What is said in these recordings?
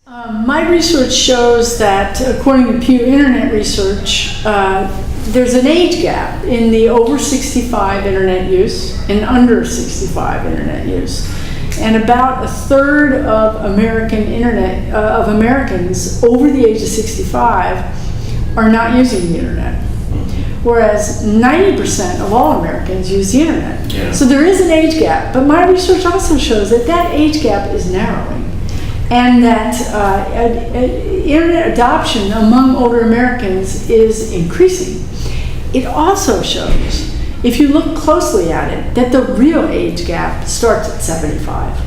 My research shows that, according to Pew Internet Research, there's an age gap in the over 65 internet use and under 65 internet use. And about a third of Americans over the age of 65 are not using the internet. Whereas 90% of all Americans use the internet. Yeah. So there is an age gap, but my research also shows that that age gap is narrowing. And that internet adoption among older Americans is increasing. It also shows, if you look closely at it, that the real age gap starts at 75.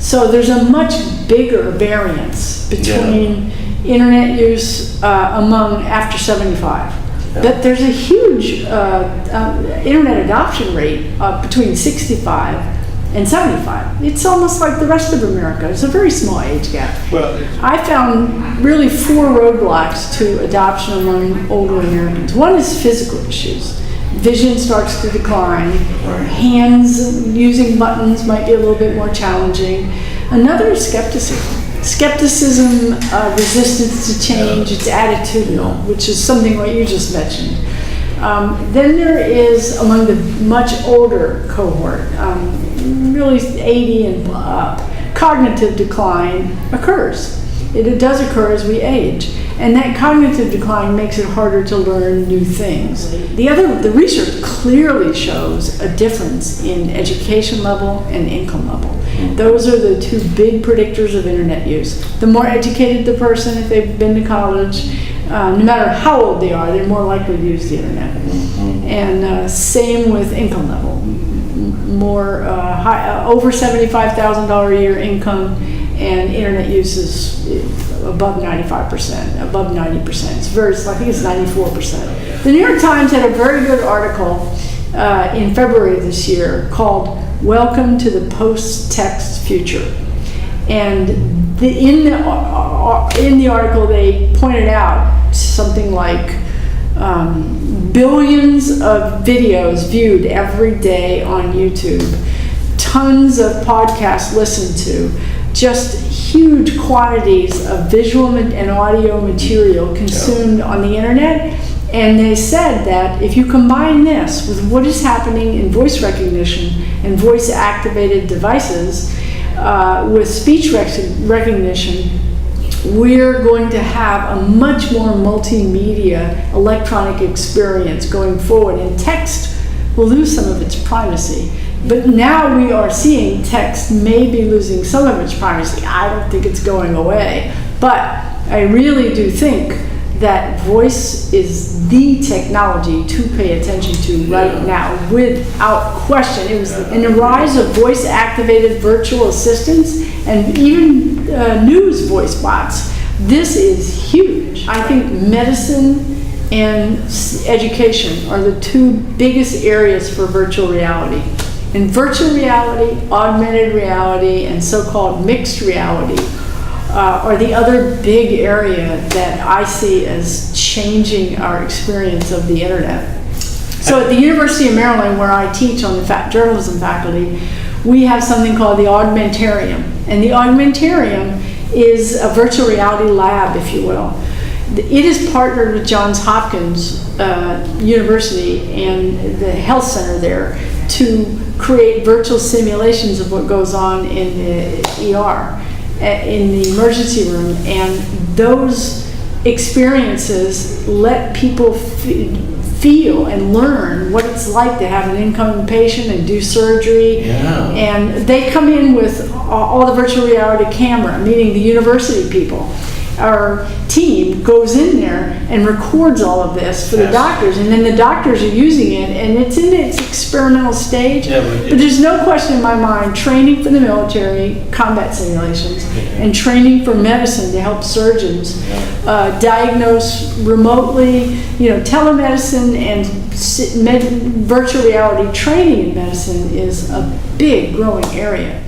So there's a much bigger variance between internet use among after 75. Yeah. But there's a huge internet adoption rate between 65 and 75. It's almost like the rest of America. It's a very small age gap. Well, I found really 4 roadblocks to adoption among older Americans. One is physical issues. Vision starts to decline. Right. Hands using buttons might be a little bit more challenging. Another is skepticism. Skepticism, resistance to change, it's attitudinal, which is something what you just mentioned. Then there is, among the much older cohort, really 80 and up, cognitive decline occurs. It does occur as we age. And that cognitive decline makes it harder to learn new things. The research clearly shows a difference in education level and income level. Those are the 2 big predictors of internet use. The more educated the person, if they've been to college, no matter how old they are, they're more likely to use the internet. And same with income level. More over $75,000 a year income, and internet use is above 95%, above 90%. I think it's 94%. The New York Times had a very good article in February of this year called "Welcome to the Post-Text Future," and in the article they pointed out something like billions of videos viewed every day on YouTube, tons of podcasts listened to, just huge quantities of visual and audio material consumed on the internet. And they said that if you combine this with what is happening in voice recognition and voice activated devices with speech recognition, we're going to have a much more multimedia electronic experience going forward, and text will lose some of its primacy. But now we are seeing text may be losing some of its primacy. I don't think it's going away, but I really do think that voice is the technology to pay attention to right now, without question. It was in the rise of voice-activated virtual assistants and even news voice bots. This is huge. I think medicine and education are the 2 biggest areas for virtual reality. In virtual reality, augmented reality, and so-called mixed reality are the other big area that I see as changing our experience of the internet. So at the University of Maryland, where I teach on the journalism faculty, we have something called the Augmentarium. And the Augmentarium is a virtual reality lab, if you will. It is partnered with Johns Hopkins University and the health center there to create virtual simulations of what goes on in the ER, in the emergency room. And those experiences let people feel and learn what it's like to have an incoming patient and do surgery. Yeah. And they come in with all the virtual reality camera, meaning the university people. Our team goes in there and records all of this for the doctors, and then the doctors are using it, and it's in its experimental stage. Yeah, but there's no question in my mind, training for the military, combat simulations, and training for medicine to help surgeons diagnose remotely, telemedicine and virtual reality training in medicine is a big growing area.